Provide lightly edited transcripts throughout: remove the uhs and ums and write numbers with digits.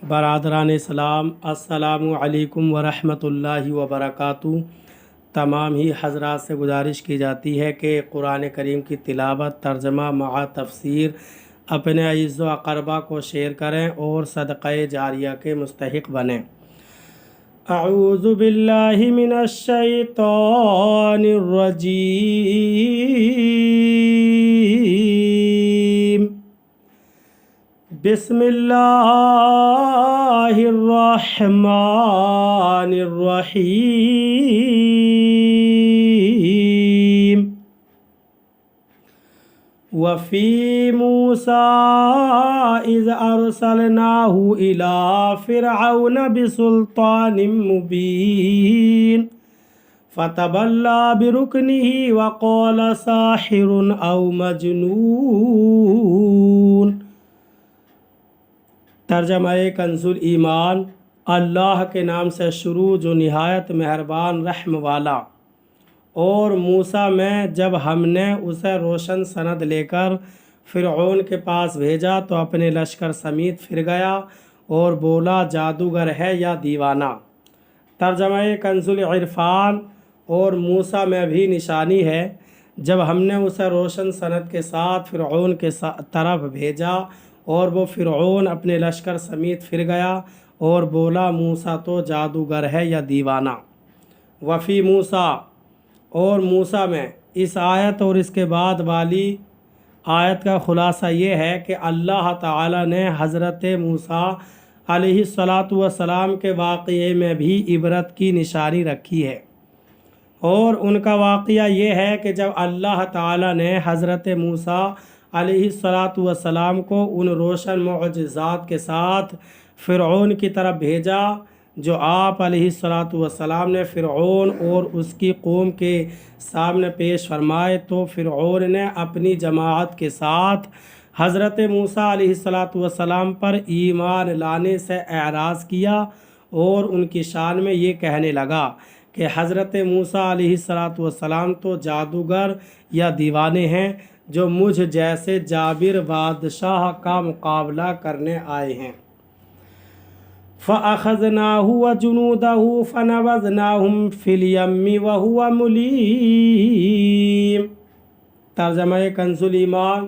برادران اسلام، السلام علیکم ورحمۃ اللہ وبرکاتہ۔ تمام ہی حضرات سے گزارش کی جاتی ہے کہ قرآن کریم کی تلاوت، ترجمہ مع تفسیر اپنے اعزاء و اقربا کو شیئر کریں اور صدقہ جاریہ کے مستحق بنیں۔ اعوذ باللہ من الشیطان الرجیم، بسم اللہ الرحمن الرحیم۔ وفی موسیٰ اذ ارسلناہ الی فرعون بسلطان مبین فتولی برکنہ وقال ساحر او مجنون۔ ترجمہ کنز الایمان۔ اللہ کے نام سے شروع جو نہایت مہربان رحم والا۔ اور موسیٰ میں جب ہم نے اسے روشن سند لے کر فرعون کے پاس بھیجا تو اپنے لشکر سمیت پھر گیا اور بولا جادوگر ہے یا دیوانہ۔ ترجمہ کنز العرفان۔ اور موسیٰ میں بھی نشانی ہے جب ہم نے اسے روشن سند کے ساتھ فرعون کے طرف بھیجا اور وہ فرعون اپنے لشکر سمیت پھر گیا اور بولا موسیٰ تو جادوگر ہے یا دیوانہ۔ وفی موسیٰ، اور موسیٰ میں اس آیت اور اس کے بعد والی آیت کا خلاصہ یہ ہے کہ اللہ تعالی نے حضرت موسیٰ علیہ السلام کے واقعے میں بھی عبرت کی نشانی رکھی ہے۔ اور ان کا واقعہ یہ ہے کہ جب اللہ تعالی نے حضرت موسیٰ علیہ السلام کو ان روشن معجزات کے ساتھ فرعون کی طرف بھیجا جو آپ علیہ السلام نے فرعون اور اس کی قوم کے سامنے پیش فرمائے، تو فرعون نے اپنی جماعت کے ساتھ حضرت موسیٰ علیہ السلام پر ایمان لانے سے اعراض کیا اور ان کی شان میں یہ کہنے لگا کہ حضرت موسیٰ علیہ السلام تو جادوگر یا دیوانے ہیں جو مجھ جیسے جابر بادشاہ کا مقابلہ کرنے آئے ہیں۔ فَأَخَذْنَاهُ وَجُنُودَهُ فَنَبَذْنَاهُمْ فِي الْيَمِّ وَهُوَ مُلِيمٌ۔ ترجمہ کنز الایمان۔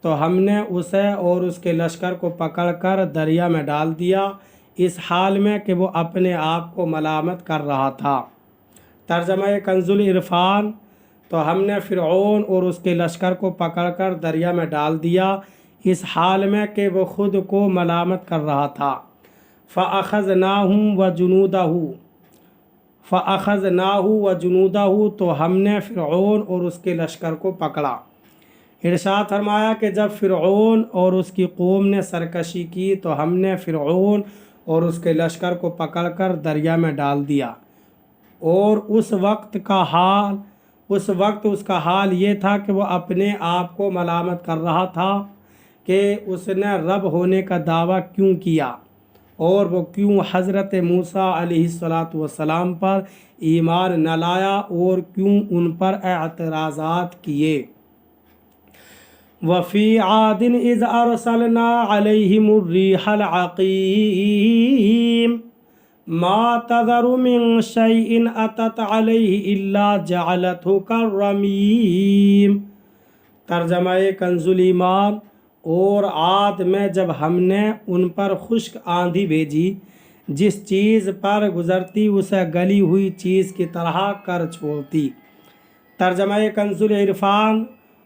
تو ہم نے اسے اور اس کے لشکر کو پکڑ کر دریا میں ڈال دیا اس حال میں کہ وہ اپنے آپ کو ملامت کر رہا تھا۔ ترجمہ کنز العرفان۔ تو ہم نے فرعون اور اس کے لشکر کو پکڑ کر دریا میں ڈال دیا اس حال میں کہ وہ خود کو ملامت کر رہا تھا۔ فَأَخَذْنَاهُمْ وَجُنُودَهُ تو ہم نے فرعون اور اس کے لشکر کو پکڑا۔ ارشاد فرمایا کہ جب فرعون اور اس کی قوم نے سرکشی کی تو ہم نے فرعون اور اس کے لشکر کو پکڑ کر دریا میں ڈال دیا۔ اور اس وقت اس کا حال یہ تھا کہ وہ اپنے آپ کو ملامت کر رہا تھا کہ اس نے رب ہونے کا دعویٰ کیوں کیا اور وہ کیوں حضرت موسیٰ علیہ السلام پر ایمان نہ لایا اور کیوں ان پر اعتراضات کیے۔ وفی عاد اذ ارسلنا علیہم الریح العقیم ما تذر من شیء اتت علیہ الا جعلتہ کالرمیم۔ ترجمہ کنز الایمان۔ اور عاد میں جب ہم نے ان پر خشک آندھی بھیجی، جس چیز پر گزرتی اسے گلی ہوئی چیز کی طرح کر چھوڑتی۔ ترجمہ کنز العرفان۔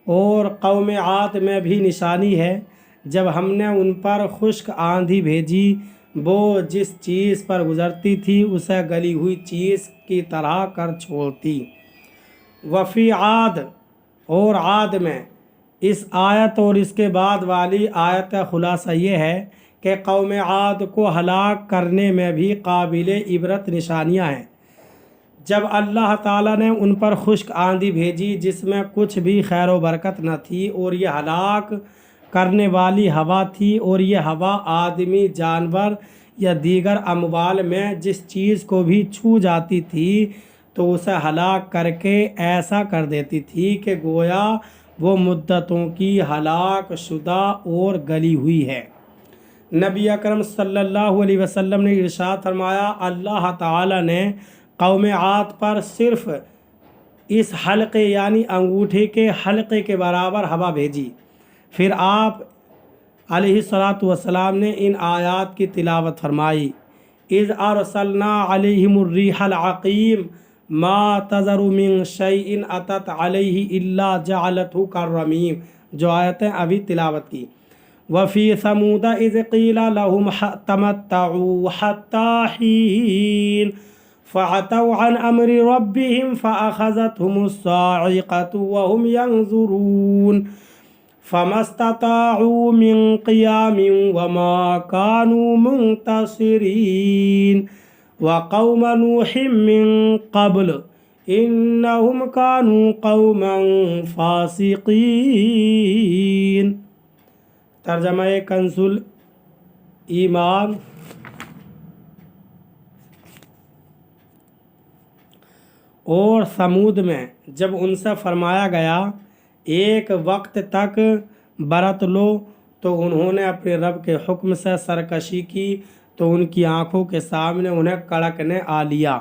اور قوم عاد میں بھی نشانی ہے جب ہم نے ان پر خشک آندھی بھیجی، وہ جس چیز پر گزرتی تھی اسے گلی ہوئی چیز کی طرح کر چھوڑتی۔ وفی عاد، اور عاد میں اس آیت اور اس کے بعد والی آیت کا خلاصہ یہ ہے کہ قوم عاد کو ہلاک کرنے میں بھی قابل عبرت نشانیاں ہیں۔ جب اللہ تعالیٰ نے ان پر خشک آندھی بھیجی جس میں کچھ بھی خیر و برکت نہ تھی اور یہ ہلاک کرنے والی ہوا تھی، اور یہ ہوا آدمی، جانور یا دیگر اموال میں جس چیز کو بھی چھو جاتی تھی تو اسے ہلاک کر کے ایسا کر دیتی تھی کہ گویا وہ مدتوں کی ہلاک شدہ اور گلی ہوئی ہے۔ نبی اکرم صلی اللہ علیہ وسلم نے ارشاد فرمایا، اللہ تعالی نے قوم عاد پر صرف اس حلقے یعنی انگوٹھے کے حلقے کے برابر ہوا بھیجی۔ پھر آپ علیہ الصلاۃ والسلام نے ان آیات کی تلاوت فرمائی، اذ ارسلنا علیہم الریح العقیم ما تذر من شیء اتت علیہ الا جعلته کالرمیم، جو آیتیں ابھی تلاوت کی۔ وفی ثمود اذ قیل لهم تمتعوا حتی حین فعتوا عن امر ربهم فاخذتهم الصاعقة وهم ينظرون فما استطاعوا من قیام وما كانوا منتصرین وقوم نوح من قبل انہم كانوا قوما فاسقین۔ ترجمہ کنز الایمان۔ اور ثمود میں جب ان سے فرمایا گیا ایک وقت تک برت لو تو انہوں نے اپنے رب کے حکم سے سرکشی کی تو ان کی آنکھوں کے سامنے انہیں کڑک نے آ لیا،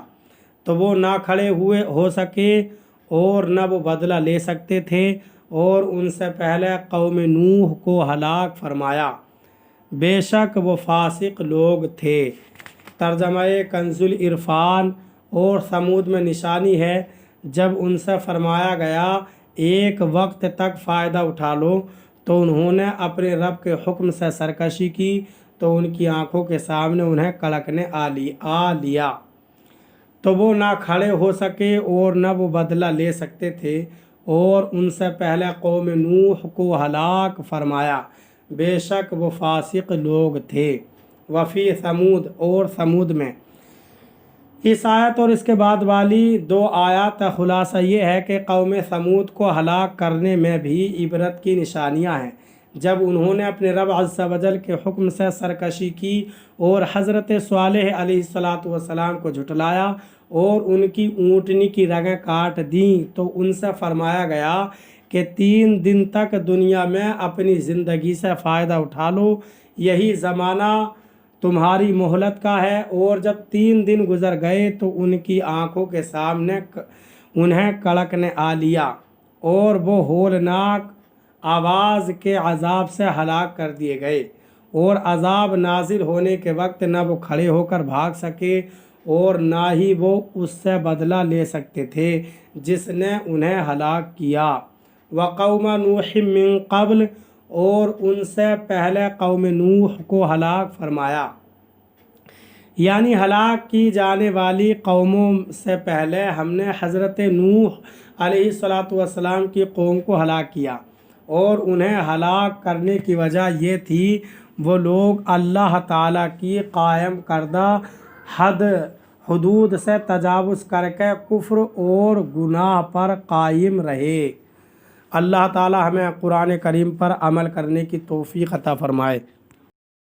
تو وہ نہ کھڑے ہوئے ہو سکے اور نہ وہ بدلہ لے سکتے تھے، اور ان سے پہلے قوم نوح کو ہلاک فرمایا، بے شک وہ فاسق لوگ تھے۔ ترجمہ کنز العرفان۔ اور ثمود میں نشانی ہے جب ان سے فرمایا گیا ایک وقت تک فائدہ اٹھا لو تو انہوں نے اپنے رب کے حکم سے سرکشی کی تو ان کی آنکھوں کے سامنے انہیں کڑک نے آ لیا، تو وہ نہ کھڑے ہو سکے اور نہ وہ بدلہ لے سکتے تھے، اور ان سے پہلے قوم نوح کو ہلاک فرمایا، بے شک وہ فاسق لوگ تھے۔ وفی ثمود، اور ثمود میں۔ اس آیت اور اس کے بعد والی دو آیات کا خلاصہ یہ ہے کہ قوم ثمود کو ہلاک کرنے میں بھی عبرت کی نشانیاں ہیں۔ جب انہوں نے اپنے رب عز و جل کے حکم سے سرکشی کی اور حضرت صالح علیہ الصلاۃ والسلام کو جھٹلایا اور ان کی اونٹنی کی رگیں کاٹ دیں، تو ان سے فرمایا گیا کہ 3 دن تک دنیا میں اپنی زندگی سے فائدہ اٹھا لو، یہی زمانہ تمہاری مہلت کا ہے۔ اور جب 3 دن گزر گئے تو ان کی آنکھوں کے سامنے انہیں کڑک نے آ لیا اور وہ ہولناک آواز کے عذاب سے ہلاک کر دیے گئے، اور عذاب نازل ہونے کے وقت نہ وہ کھڑے ہو کر بھاگ سکے اور نہ ہی وہ اس سے بدلہ لے سکتے تھے جس نے انہیں ہلاک کیا۔ وقوم نوح من قبل، اور ان سے پہلے قوم نوح کو ہلاک فرمایا، یعنی ہلاک کی جانے والی قوموں سے پہلے ہم نے حضرت نوح علیہ الصلاۃ والسلام کی قوم کو ہلاک کیا، اور انہیں ہلاک کرنے کی وجہ یہ تھی وہ لوگ اللہ تعالیٰ کی قائم کردہ حدود سے تجاوز کر کے کفر اور گناہ پر قائم رہے۔ اللہ تعالیٰ ہمیں قرآن کریم پر عمل کرنے کی توفیق عطا فرمائے۔